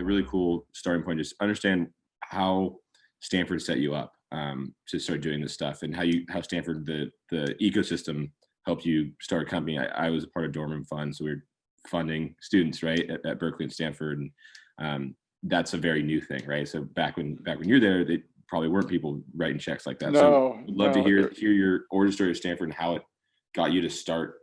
a really cool starting point. Just understand how Stanford set you up to start doing this stuff, and how Stanford, the ecosystem, helped you start a company. I was a part of Dorman Fund, so we were funding students, right, at Berkeley and Stanford, and that's a very new thing, right? So back when you're there, they probably weren't people writing checks like that. No, so I'd love to hear there- your origin story of Stanford and how it got you to start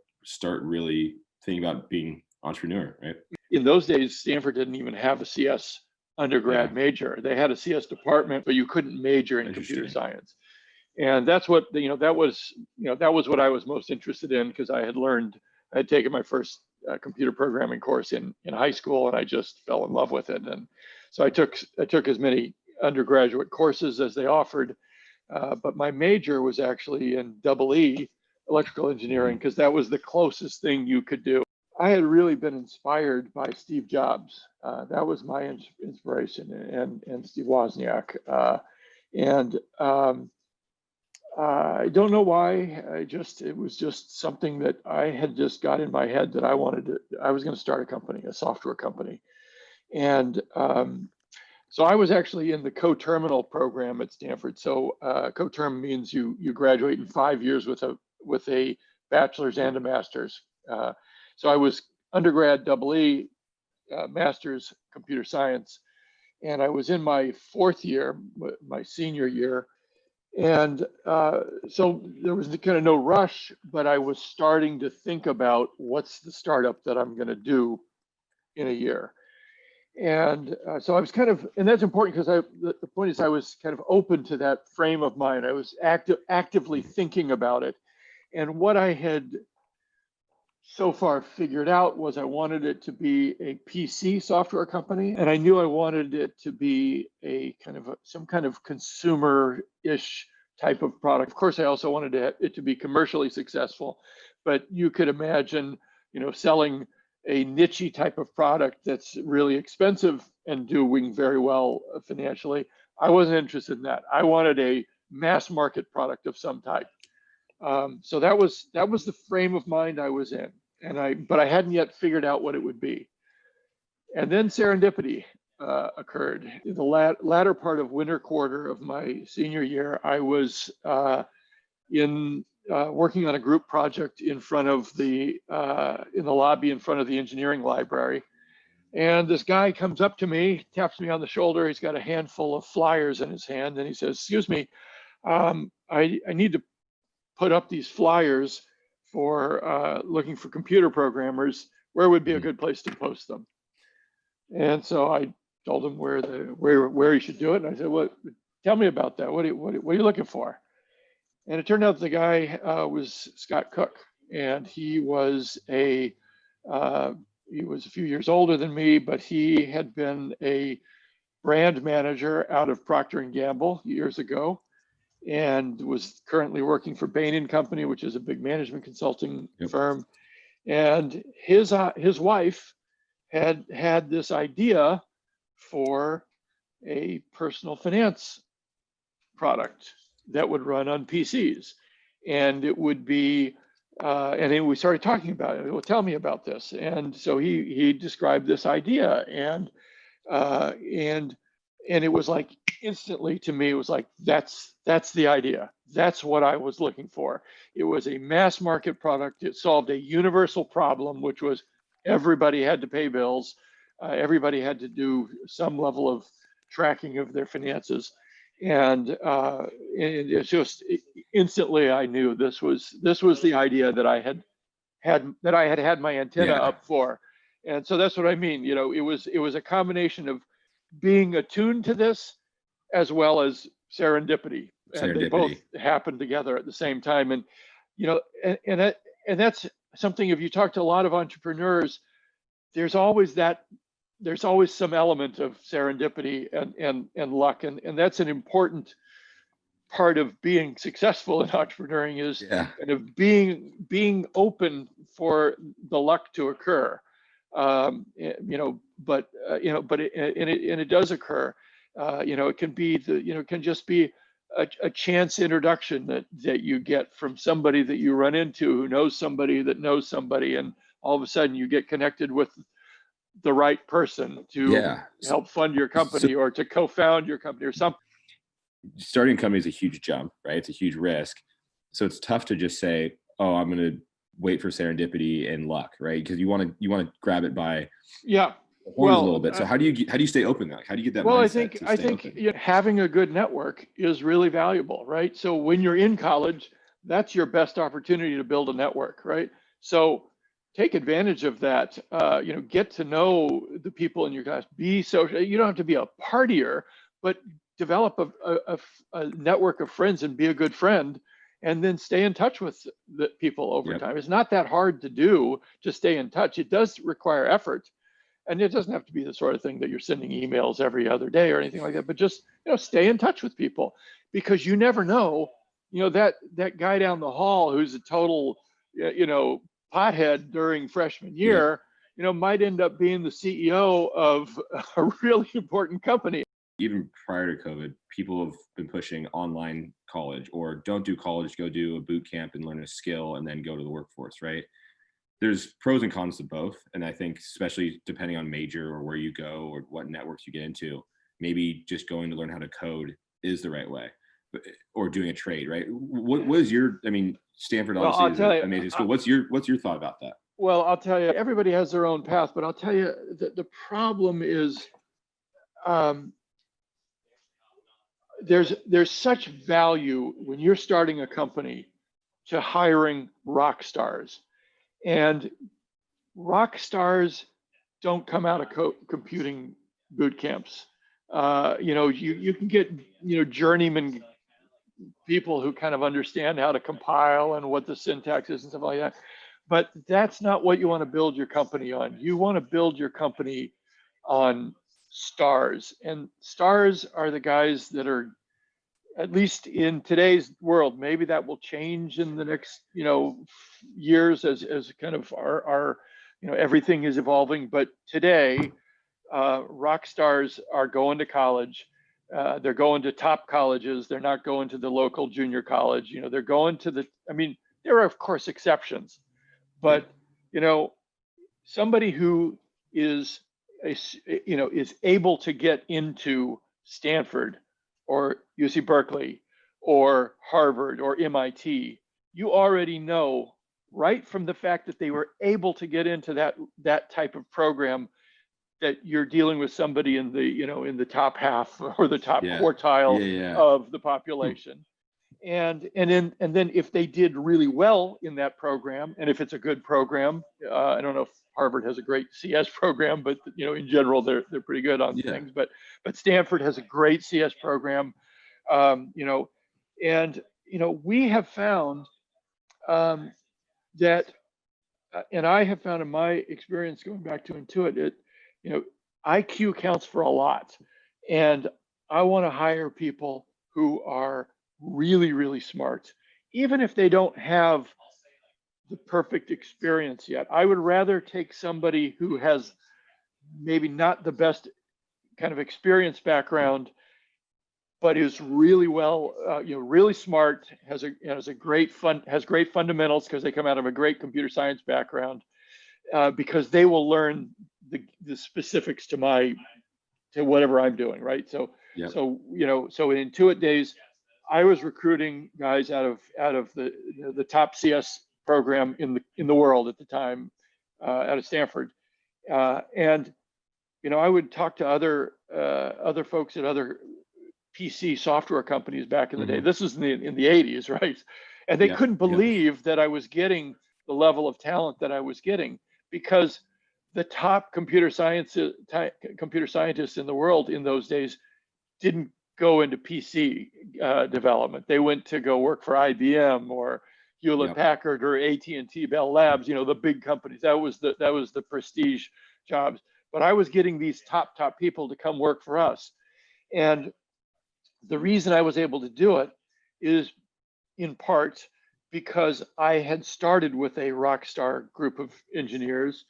really thinking about being entrepreneur, right? In those days, Stanford didn't even have a CS undergrad major. They had a CS department, but you couldn't major in computer science. And that's what, that was what I was most interested in, because I had taken my first computer programming course in high school, and I just fell in love with it. And so I took as many undergraduate courses as they offered, but my major was actually in EE, electrical engineering, because that was the closest thing you could do. I had really been inspired by Steve Jobs. That was my inspiration, and Steve Wozniak. I don't know why. It was just something that I had just got in my head that I was going to start a company, a software company. And so I was actually in the co-terminal program at Stanford. So co-term means you graduate in 5 years with a bachelor's and a master's. So I was undergrad EE, master's computer science, and I was in my fourth year, my senior year. And so there was kind of no rush, but I was starting to think about what's the startup that I'm going to do in a year. And so I was and that's important, because the point is I was kind of open to that frame of mind. I was actively thinking about it. And what I had so far figured out was I wanted it to be a PC software company, and I knew I wanted it to be some kind of consumer-ish type of product. Of course, I also wanted it to be commercially successful, but you could imagine, selling a niche type of product that's really expensive and doing very well financially. I wasn't interested in that. I wanted a mass market product of some type. So that was the frame of mind I was in, but I hadn't yet figured out what it would be. And then serendipity occurred. In the latter part of winter quarter of my senior year, I was working on a group project in the lobby in front of the engineering library. And this guy comes up to me, taps me on the shoulder. He's got a handful of flyers in his hand, and he says, "Excuse me, I need to put up these flyers for looking for computer programmers. Where would be a good place to post them?" And so I told him where he should do it. And I said, "What? Tell me about that. What are you looking for?" And it turned out the guy was Scott Cook, and he was a few years older than me, but he had been a brand manager out of Procter & Gamble years ago, and was currently working for Bain & Company, which is a big management consulting firm. And his wife had this idea for a personal finance product that would run on PCs. And it would be, and then we started talking about it. Well, tell me about this. And so he described this idea, and it was like instantly to me, it was like, that's the idea. That's what I was looking for. It was a mass market product. It solved a universal problem, which was everybody had to pay bills. Everybody had to do some level of tracking of their finances. And it's just instantly I knew this was the idea that I had my antenna up for. And so that's what I mean. It was a combination of being attuned to this as well as serendipity. And they both happened together at the same time. And and that's something, if you talk to a lot of entrepreneurs, there's always some element of serendipity and luck, and that's an important part of being successful in entrepreneuring, is kind of being open for the luck to occur. But it does occur. It can be it can just be a chance introduction that you get from somebody that you run into who knows somebody that knows somebody, and all of a sudden you get connected with the right person to Yeah. help fund your So company or to co-found your company or something. starting a company is a huge jump, right? It's a huge risk. So it's tough to just say, oh, I'm going to wait for serendipity and luck, right? Because you want to grab it by Yeah. the horns a little Well, bit. So how do you stay open though? How do you get that well, I mindset think to I stay think open? you know, having a good network is really valuable, right? So when you're in college, that's your best opportunity to build a network, right? So take advantage of that. Get to know the people in your class. Be social. You don't have to be a partier, but develop a network of friends and be a good friend, and then stay in touch with the people over Yep. time. It's not that hard to do to stay in touch. It does require effort, and it doesn't have to be the sort of thing that you're sending emails every other day or anything like that, but just stay in touch with people, because you never know, that guy down the hall who's a total pothead during freshman Yep. year might end up being the CEO of a really important company. Even prior to COVID, people have been pushing online college, or don't do college, go do a boot camp and learn a skill and then go to the workforce, right? There's pros and cons to both. And I think especially depending on major or where you go or what networks you get into, maybe just going to learn how to code is the right way, or doing a trade, right? What is your, I mean, Stanford Well, obviously I'll is tell an you, amazing school. What's your thought about that? well, I'll tell you, everybody has their own path, but I'll tell you that the problem is, um, there's such value when you're starting a company to hiring rock stars, and rock stars don't come out of computing boot camps. You can get journeyman people who kind of understand how to compile and what the syntax is and stuff like that, but that's not what you want to build your company on. You want to build your company on stars, and stars are the guys that are, at least in today's world, maybe that will change in the next years as kind of our everything is evolving, but today rock stars are going to college. They're going to top colleges. They're not going to the local junior college. They're going to the, I mean, there are of course exceptions, Yep. but somebody who is is able to get into Stanford or UC Berkeley or Harvard or MIT, you already know right from the fact that they were able to get into that type of program that you're dealing with somebody in the in the top half or the top Yeah. quartile Yeah. Yeah. of the population. And then if they did really well in that program, and if it's a good program, I don't know if Harvard has a great CS program, but in general they're pretty good on Yeah. things. But Stanford has a great CS program, um, you know, and we have found that, and I have found in my experience going back to Intuit, you know, IQ counts for a lot, and I want to hire people who are really, really smart, even if they don't have the perfect experience yet. I would rather take somebody who has maybe not the best kind of experience background, but is really well, really smart, has great fundamentals because they come out of a great computer science background, because they will learn the specifics to whatever I'm doing, right? So Yep. so in Intuit days, I was recruiting guys out of the top CS program in the world at the time, out of Stanford, and I would talk to other folks at other PC software companies back in the day. Hmm. This was in the 80s, right? And they Yep. couldn't Yep. believe that I was getting the level of talent that I was getting, because the top computer scientists in the world in those days didn't go into PC development. They went to go work for IBM or Hewlett Yep. Packard or AT&T Bell Labs, the big companies. That was the prestige jobs. But I was getting these top people to come work for us. And the reason I was able to do it is in part because I had started with a rock star group of engineers,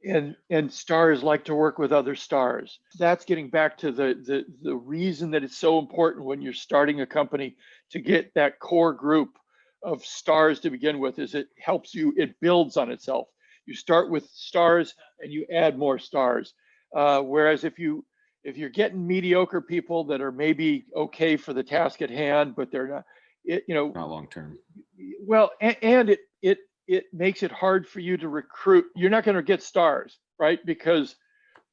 and stars like to work with other stars. That's getting back to the reason that it's so important when you're starting a company to get that core group of stars to begin with, is it helps you, it builds on itself. You start with stars and you add more stars. Whereas if you're getting mediocre people that are maybe okay for the task at hand, but they're not, Not long term. well, and it makes it hard for you to recruit. You're not going to get stars, right? Because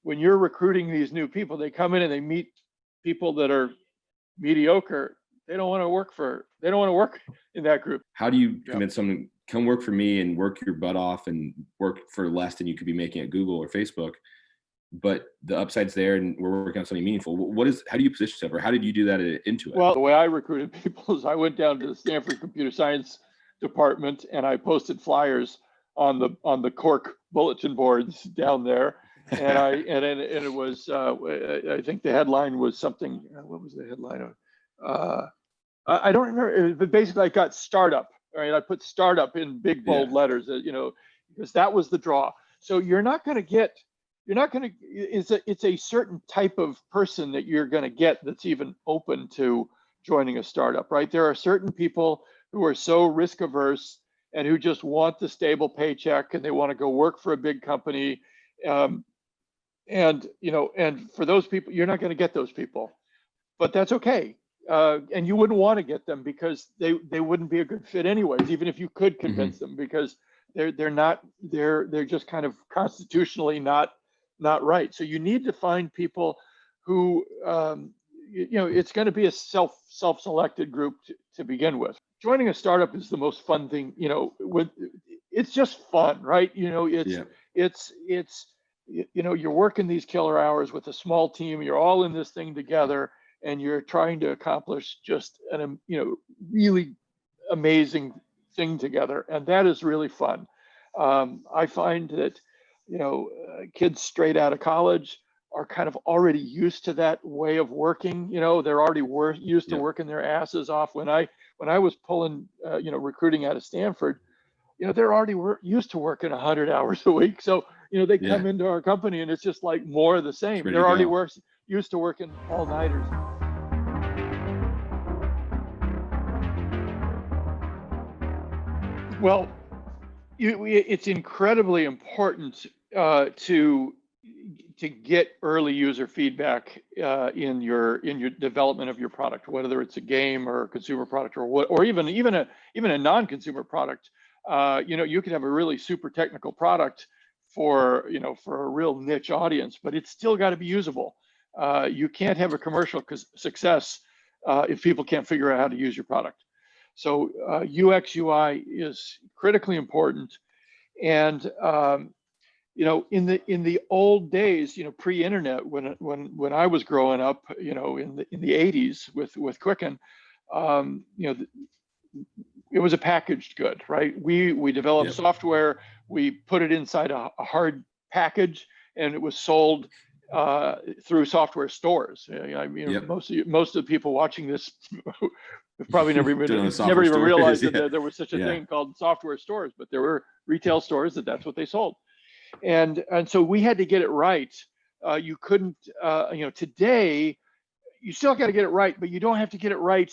when you're recruiting these new people, they come in and they meet people that are mediocre. They don't want to work in that group. How do you convince someone, come work for me and work your butt off and work for less than you could be making at Google or Facebook, but the upside's there and we're working on something meaningful? How do you position yourself, or how did you do that at Intuit? Well, the way I recruited people is I went down to the Stanford computer science department and I posted flyers on the cork bulletin boards down there. And it was I think the headline was something. What was the headline? I don't remember, but basically I got startup. Right, I put startup in big bold letters. Because that was the draw. So it's a certain type of person that you're going to get that's even open to joining a startup, right? There are certain people who are so risk averse and who just want the stable paycheck and they want to go work for a big company. And for those people, you're not going to get those people, but that's okay. And you wouldn't want to get them because they wouldn't be a good fit anyways, even if you could convince them, because they're just kind of constitutionally not right. So you need to find people who it's going to be a self-selected group to begin with. Joining a startup is the most fun thing, it's just fun, right? It's you're working these killer hours with a small team, you're all in this thing together, and you're trying to accomplish just an really amazing thing together, and that is really fun. I find that kids straight out of college are kind of already used to that way of working. They're already used to working their asses off. When I was pulling recruiting out of Stanford, they're already used to working 100 hours a week. So they come into our company and it's just like more of the same. They're already used to working all-nighters. Well, it's incredibly important to get early user feedback in your development of your product, whether it's a game or a consumer product or even a non-consumer product. You could have a really super technical product for a real niche audience, but it's still got to be usable. You can't have a commercial success if people can't figure out how to use your product. So UX UI is critically important. And in the old days, pre-internet, when I was growing up, in the 80s with Quicken, it was a packaged good, right? We developed software, we put it inside a hard package, and it was sold through software stores. Most of the people watching this probably never even realized that there was such a thing called software stores, but there were retail stores that's what they sold. And so we had to get it right. You couldn't, today, you still got to get it right, but you don't have to get it right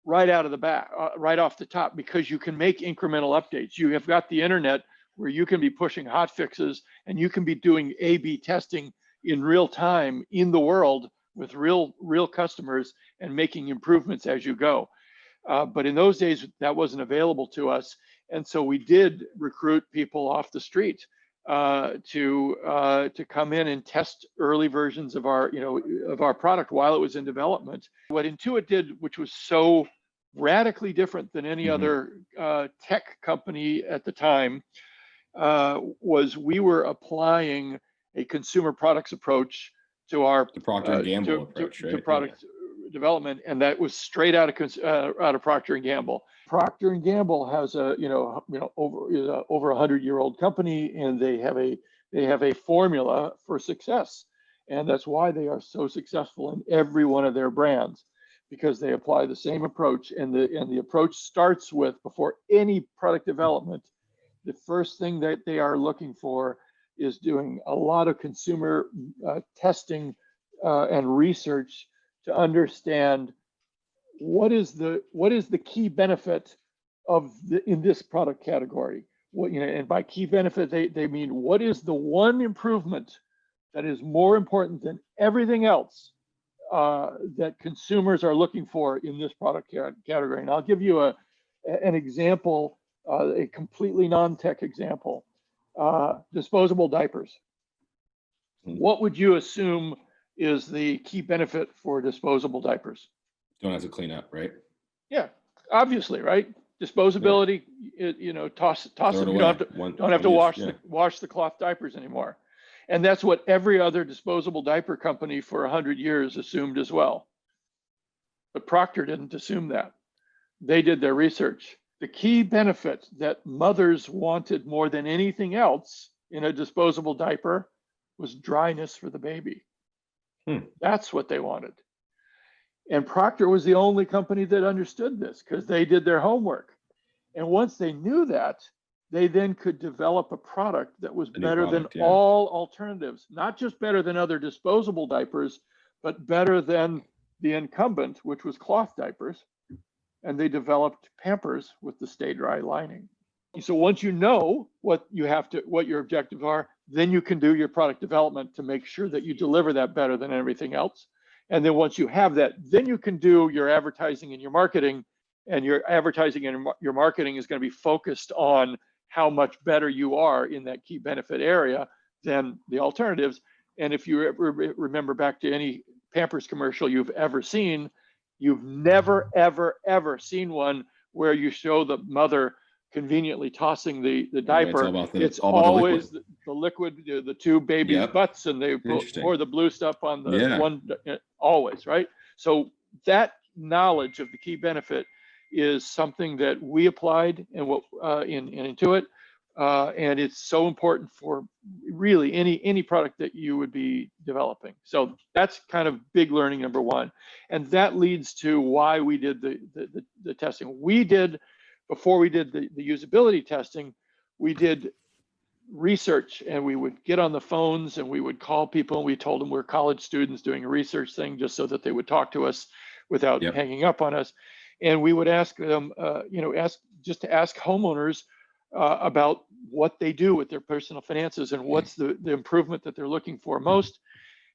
out of the bat, right off the top, because you can make incremental updates. You have got the internet where you can be pushing hot fixes and you can be doing A/B testing in real time in the world with real customers and making improvements as you go. But in those days, that wasn't available to us. And so we did recruit people off the street to come in and test early versions of our product while it was in development. What Intuit did, which was so radically different than any other tech company at the time, was we were applying a consumer products approach to our Procter & Gamble approach, right? To product development, and that was straight out of Procter & Gamble. Procter & Gamble has over 100-year-old company, and they have a formula for success, and that's why they are so successful in every one of their brands, because they apply the same approach, and the approach starts with, before any product development, the first thing that they are looking for is doing a lot of consumer testing and research to understand what is the key benefit in this product category. what, and by key benefit, they mean what is the one improvement that is more important than everything else that consumers are looking for in this product category. And I'll give you an example, a completely non-tech example. Disposable diapers. What would you assume is the key benefit for disposable diapers? Don't have to clean up, right? Yeah, obviously, right? Disposability, toss them. You don't have to wash the cloth diapers anymore. And that's what every other disposable diaper company for 100 years assumed as well. But Procter didn't assume that. They did their research. The key benefit that mothers wanted more than anything else in a disposable diaper was dryness for the baby. That's what they wanted. And Procter was the only company that understood this because they did their homework. And once they knew that, they then could develop a product that was better than all alternatives, not just better than other disposable diapers, but better than the incumbent, which was cloth diapers. And they developed Pampers with the Stay Dry lining. So once you know what your objectives are, then you can do your product development to make sure that you deliver that better than everything else. And then once you have that, then you can do your advertising and your marketing. And your advertising and your marketing is going to be focused on how much better you are in that key benefit area than the alternatives. And if you ever remember back to any Pampers commercial you've ever seen, you've never, ever, ever seen one where you show the mother conveniently tossing the diaper. It's always the liquid, the two babies' butts, and they pour the blue stuff on the one, always, right? So that knowledge of the key benefit is something that we applied in Intuit, and it's so important for really any product that you would be developing. So that's kind of big learning number one, and that leads to why we did the testing. Before we did the usability testing, we did research, and we would get on the phones and we would call people, and we told them we're college students doing a research thing just so that they would talk to us without hanging up on us. And we would ask them, ask homeowners about what they do with their personal finances and what's the improvement that they're looking for most.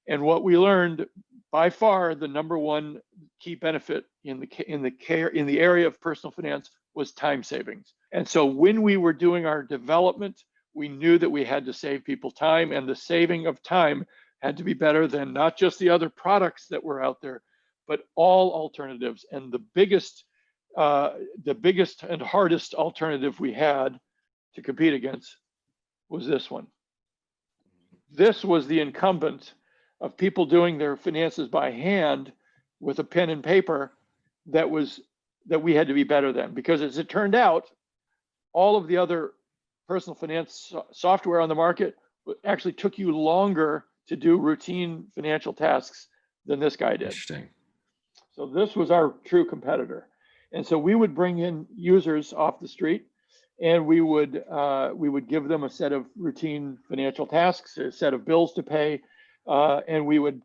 And what we learned, by far, the number one key benefit in the area of personal finance was time savings. And so when we were doing our development, we knew that we had to save people time, and the saving of time had to be better than not just the other products that were out there, but all alternatives. And the biggest and hardest alternative we had to compete against was this one. This was the incumbent of people doing their finances by hand with a pen and paper that we had to be better than, because as it turned out, all of the other personal finance software on the market actually took you longer to do routine financial tasks than this guy did. Interesting. So this was our true competitor. And so we would bring in users off the street, and we would give them a set of routine financial tasks, a set of bills to pay, and we would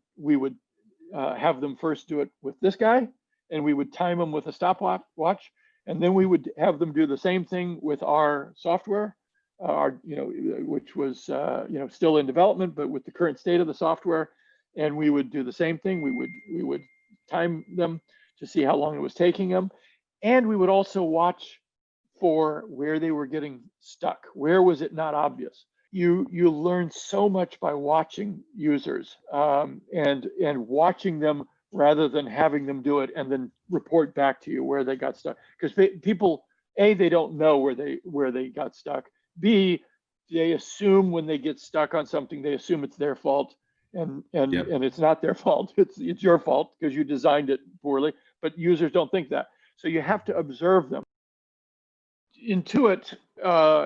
have them first do it with this guy, and we would time them with a stopwatch, and then we would have them do the same thing with our software, which was still in development, but with the current state of the software, and we would do the same thing. We would time them to see how long it was taking them, and we would also watch for where they were getting stuck. Where was it not obvious? You learn so much by watching users and watching them rather than having them do it and then report back to you where they got stuck. Because people, A, they don't know where they got stuck. B, they assume when they get stuck on something, they assume it's their fault, and it's not their fault. It's your fault because you designed it poorly. But users don't think that. So you have to observe them. Intuit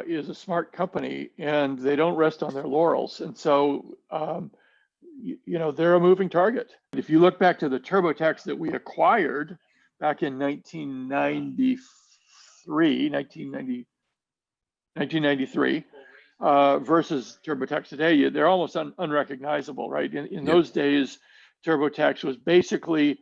is a smart company, and they don't rest on their laurels. And so, they're a moving target. If you look back to the TurboTax that we acquired back in 1993, versus TurboTax today, they're almost unrecognizable, right? In those days, TurboTax was basically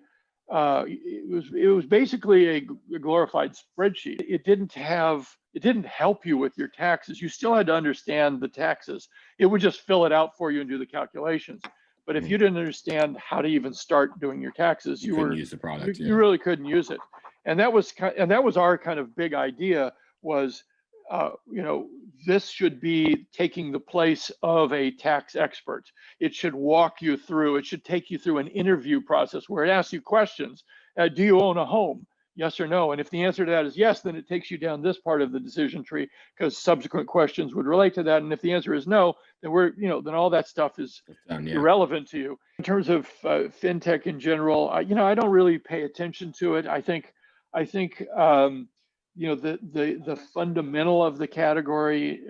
it was basically a glorified spreadsheet. It didn't help you with your taxes. You still had to understand the taxes. It would just fill it out for you and do the calculations. But if you didn't understand how to even start doing your taxes, You couldn't use the product. you really couldn't use it. And that was our kind of big idea was, this should be taking the place of a tax expert. It should walk you through, it should take you through an interview process where it asks you questions. Do you own a home? Yes or no? And if the answer to that is yes, then it takes you down this part of the decision tree because subsequent questions would relate to that. And if the answer is no, then then all that stuff is irrelevant to you. In terms of fintech in general, I don't really pay attention to it. I think the fundamental of the category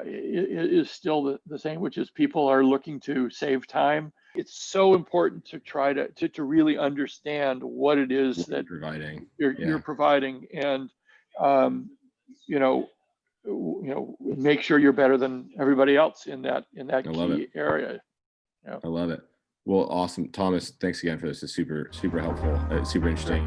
is still the same, which is people are looking to save time. It's so important to try to really understand what it is that you're providing, and make sure you're better than everybody else in that key area. Yeah. I love it. Well, awesome, Thomas. Thanks again for this. It's super helpful. Super interesting.